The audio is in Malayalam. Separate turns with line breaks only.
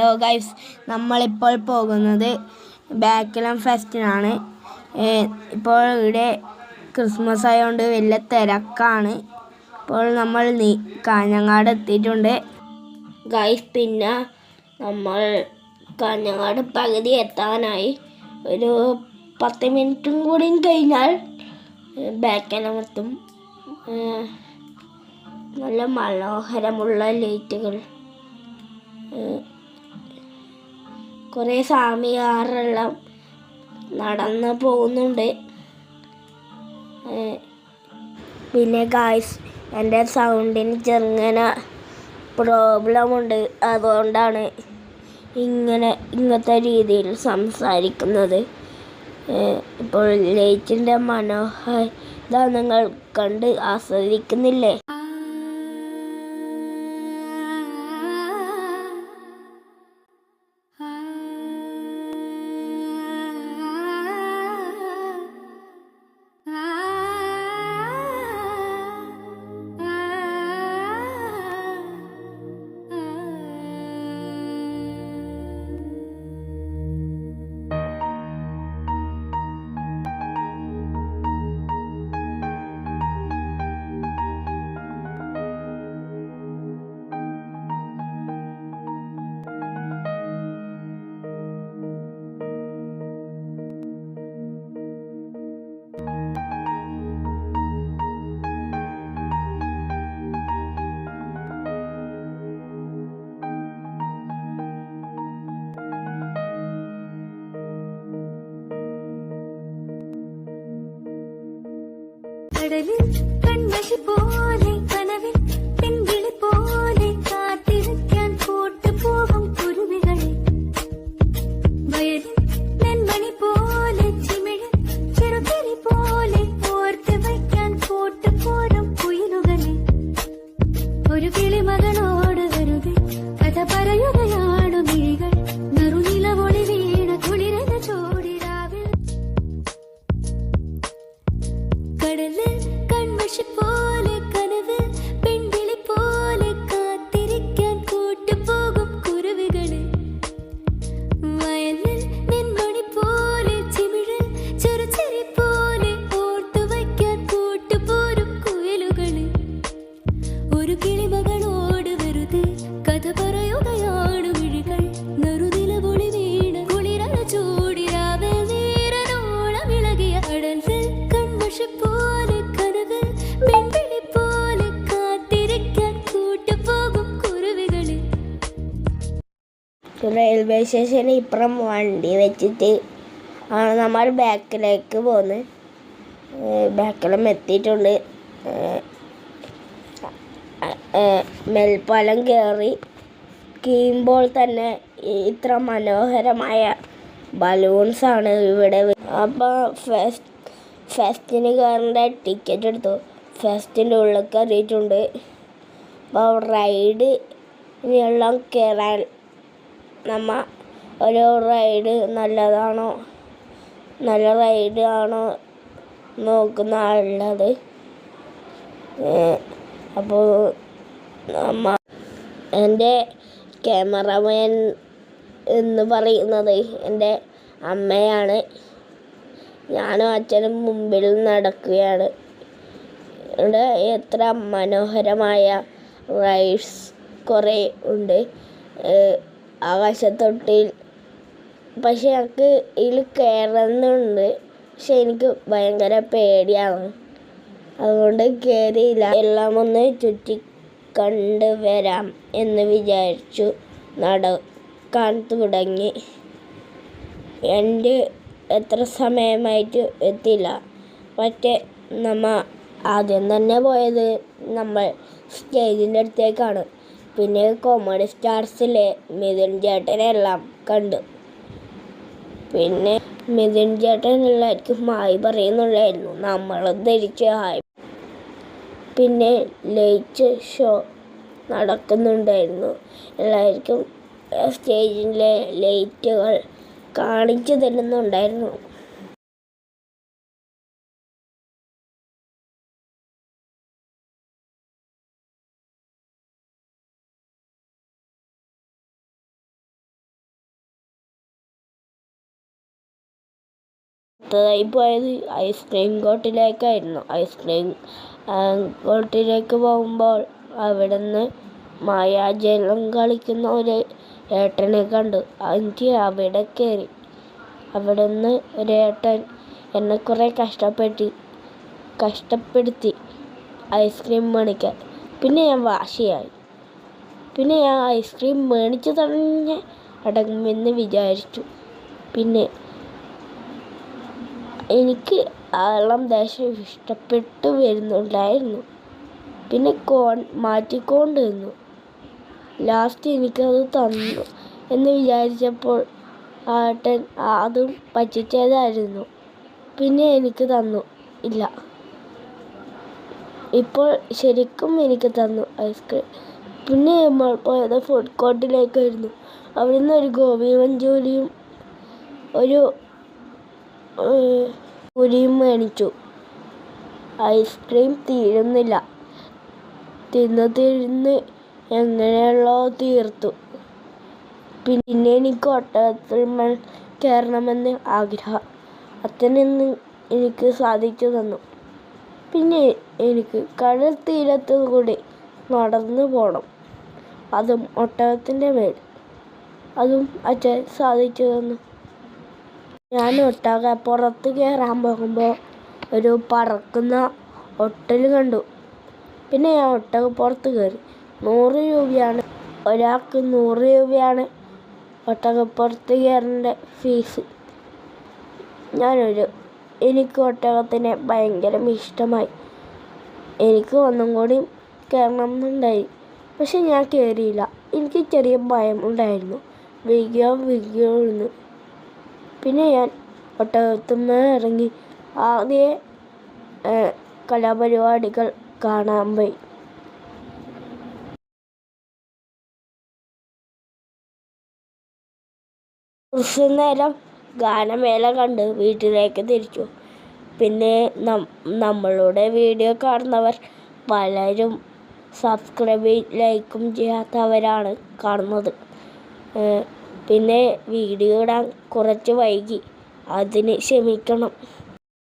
കേട്ടോ ഗൈസ്. നമ്മളിപ്പോൾ പോകുന്നത് ബേക്കലം ഫെസ്റ്റിനാണ്. ഇപ്പോൾ ഇവിടെ ക്രിസ്മസ് ആയതുകൊണ്ട് വലിയ തിരക്കാണ്. ഇപ്പോൾ നമ്മൾ കാഞ്ഞങ്ങാട് എത്തിയിട്ടുണ്ട് ഗൈസ്. പിന്നെ നമ്മൾ കാഞ്ഞങ്ങാട് പകുതി എത്താനായി. ഒരു 10 മിനിറ്റും കൂടി കഴിഞ്ഞാൽ ബേക്കലം എത്തും. നല്ല മനോഹരമുള്ള ലൈറ്റുകൾ, കുറേ സ്വാമിമാരെല്ലാം നടന്ന് പോകുന്നുണ്ട്. പിന്നെ ഗായ്സ്, എൻ്റെ സൗണ്ടിന് ചെറുങ്ങനെ പ്രോബ്ലമുണ്ട്. അതുകൊണ്ടാണ് ഇങ്ങനത്തെ രീതിയിൽ സംസാരിക്കുന്നത്. ഇപ്പോൾ ലൈറ്റിൻ്റെ മനോഹാരിത നിങ്ങൾ കണ്ട് ആസ്വദിക്കുന്നില്ലേ?
കടലിൽ കൺമഷി പോലെ കനവിൽ പെൺകിളി പോലെ കാത്തിരിക്കാൻ കൂട്ടുപോകും കുരുവികളെ, വയലിൽ നെന്മണി പോലെ ചിമിഴിൽ ചെറുതിരി പോലെ ഓർത്ത് വയ്ക്കാൻ കൂട്ടുപോരും കുയിലുകളെ, ഒരു കിളിമകളോട് വെറുതെ കഥ പറയുകയാണു മിഴികൾ, നറുനിലവൊളി വീണ കുളിരന ചോടിരാവിൽ. കടലിൽ കൺമഷി പോലെ കനവിൽ പെൺകിളി പോലെ കാത്തിരിക്കാൻ കൂട്ടുപോകും കുരുവികളെ, വയലിൽ നെന്മണി പോലെ ചിമിഴിൽ ചെറുചെറി പോലെ ഓർത്തു വയ്ക്കാൻ കൂട്ടുപോരും കുയിലുകളെ, ഒരു കിളിമകളോട് വെറുതെ കഥ പറയുകയാണ് മിഴികൾ, നറുനിലവൊളി വീണ കുളിരന ചൂടിരാവിൽ നീരനോളം ഇളകിയ കടലിൽ കൺമഷി പോലെ കനവിൽ പെൺകിളി പോലെ കാത്തിരിക്കാൻ കൂട്ടുപോകും കുരുവികളെ.
റെയിൽവേ സ്റ്റേഷനിൽ ഇപ്പുറം വണ്ടി വെച്ചിട്ട് ആണ് നമ്മൾ ബാക്കിലേക്ക് പോകുന്നത്. ബാക്കിലും എത്തിയിട്ടുണ്ട്. മേൽപ്പാലം കയറിയുമ്പോൾ തന്നെ ഇത്ര മനോഹരമായ ബലൂൺസാണ് ഇവിടെ. അപ്പോൾ ഫെസ്റ്റിന് കയറേണ്ട ടിക്കറ്റ് എടുത്തു. ഫെസ്റ്റിൻ്റെ ഉള്ളിൽ കയറിയിട്ടുണ്ട്. അപ്പോൾ റൈഡ് എല്ലാം കയറാൻ ഒരു റൈഡ് നല്ല റൈഡ് ആണോ നോക്കുന്ന ആളുള്ളത്. അപ്പോൾ എൻ്റെ ക്യാമറമാൻ എന്ന് പറയുന്നത് എൻ്റെ അമ്മയാണ്. ഞാനും അച്ഛനും മുമ്പിൽ നടക്കുകയാണ്. ഇവിടെ എത്ര മനോഹരമായ റൈഡ്സ് കുറേ ഉണ്ട്. ആകാശത്തൊട്ടിൽ, പക്ഷെ എനിക്ക് ഇതിൽ കയറുന്നുണ്ട്. പക്ഷെ എനിക്ക് ഭയങ്കര പേടിയാണ്, അതുകൊണ്ട് കയറിയില്ല. എല്ലാം ഒന്ന് ചുറ്റി കണ്ട് വരാം എന്ന് വിചാരിച്ചു നടക്കാൻ തുടങ്ങി. എൻ്റെ എത്ര സമയമായിട്ട് എത്തില്ല. പക്ഷേ ആദ്യം തന്നെ പോയത് നമ്മൾ സ്റ്റേജിൻ്റെ അടുത്തേക്കാണ്. പിന്നെ കോമഡി സ്റ്റാർസിലെ മിഥുൻ ചേട്ടനെല്ലാം കണ്ടു. പിന്നെ മിഥുൻ ചേട്ടൻ എല്ലാവർക്കും ഹായ് പറയുന്നുണ്ടായിരുന്നു. നമ്മളും തിരിച്ച് ഹായ്. പിന്നെ ലൈറ്റ് ഷോ നടക്കുന്നുണ്ടായിരുന്നു. എല്ലാവർക്കും സ്റ്റേജിലെ ലൈറ്റുകൾ കാണിച്ചു തരുന്നുണ്ടായിരുന്നു. അടുത്തതായി പോയത് ഐസ്ക്രീം കോട്ടിലേക്കായിരുന്നു. ഐസ്ക്രീം കോട്ടിലേക്ക് പോകുമ്പോൾ അവിടെ നിന്ന് മായാജലം കളിക്കുന്ന ഒരു ഏട്ടനെ കണ്ടു. എനിക്ക് അവിടെ കയറി. അവിടെ നിന്ന് ഒരേട്ടൻ എന്നെ കുറേ കഷ്ടപ്പെടുത്തി ഐസ്ക്രീം മേടിക്കാൻ. പിന്നെ ഞാൻ വാശിയായി. പിന്നെ ഞാൻ ഐസ്ക്രീം മേടിച്ച് തന്നെ അടങ്ങുമെന്ന് വിചാരിച്ചു. പിന്നെ എനിക്ക് ആളം ദേശം ഇഷ്ടപ്പെട്ടു വരുന്നുണ്ടായിരുന്നു. പിന്നെ മാറ്റിക്കൊണ്ടിരുന്നു. ലാസ്റ്റ് എനിക്കത് തന്നു എന്ന് വിചാരിച്ചപ്പോൾ ആട്ടൻ അതും പറ്റിച്ചതായിരുന്നു. പിന്നെ എനിക്ക് തന്നു ഇല്ല. ഇപ്പോൾ ശരിക്കും എനിക്ക് തന്നു ഐസ്ക്രീം. പിന്നെ നമ്മൾ പോയത് ഫുഡ് കോർട്ടിലേക്കായിരുന്നു. അവിടെ നിന്ന് ഒരു ഗോബി മഞ്ചൂരിയും ഒരു പൂരിയും മേടിച്ചു. ഐസ്ക്രീം തീരുന്നില്ല. തിന്ന് എങ്ങനെയുള്ളോ തീർത്തു. പിന്നെ എനിക്ക് ഒട്ടകത്തിൽ കയറണമെന്ന് ആഗ്രഹം. അച്ഛനെന്ന് എനിക്ക് സാധിച്ചു തന്നു. പിന്നെ എനിക്ക് കടൽ തീരത്തു കൂടി നടന്നു പോകണം, അതും ഒട്ടകത്തിൻ്റെ മേൽ. അതും അച്ഛൻ സാധിച്ചു തന്നു. ഞാൻ ഒട്ടകപ്പുറത്ത് കയറാൻ പോകുമ്പോൾ ഒരു പറക്കുന്ന ഒട്ടൽ കണ്ടു. പിന്നെ ഞാൻ ഒട്ടകപ്പുറത്ത് കയറി. 100 രൂപയാണ്, ഒരാൾക്ക് 100 രൂപയാണ് ഒട്ടകപ്പുറത്ത് കയറേണ്ട ഫീസ്. എനിക്ക് ഒട്ടകത്തിനെ ഭയങ്കര ഇഷ്ടമായി. എനിക്ക് ഒന്നും കൂടി കയറണമെന്നുണ്ടായി. പക്ഷെ ഞാൻ കയറിയില്ല. എനിക്ക് ചെറിയ ഭയം ഉണ്ടായിരുന്നു. വീഴുന്നു. പിന്നെ ഞാൻ ഒട്ടകത്തുനിന്ന് ഇറങ്ങി ആദ്യ കലാപരിപാടികൾ കാണാൻ പോയി. കുറച്ചു നേരം ഗാനമേള കണ്ട് വീട്ടിലേക്ക് തിരിച്ചു. പിന്നെ നമ്മളുടെ വീഡിയോ കാണുന്നവർ പലരും സബ്സ്ക്രൈബ് ലൈക്കും ചെയ്യാത്തവരാണ് കാണുന്നത്. പിന്നെ വീഡിയോ ഇടാൻ കുറച്ച് വൈകി, അതിന് ക്ഷമിക്കണം.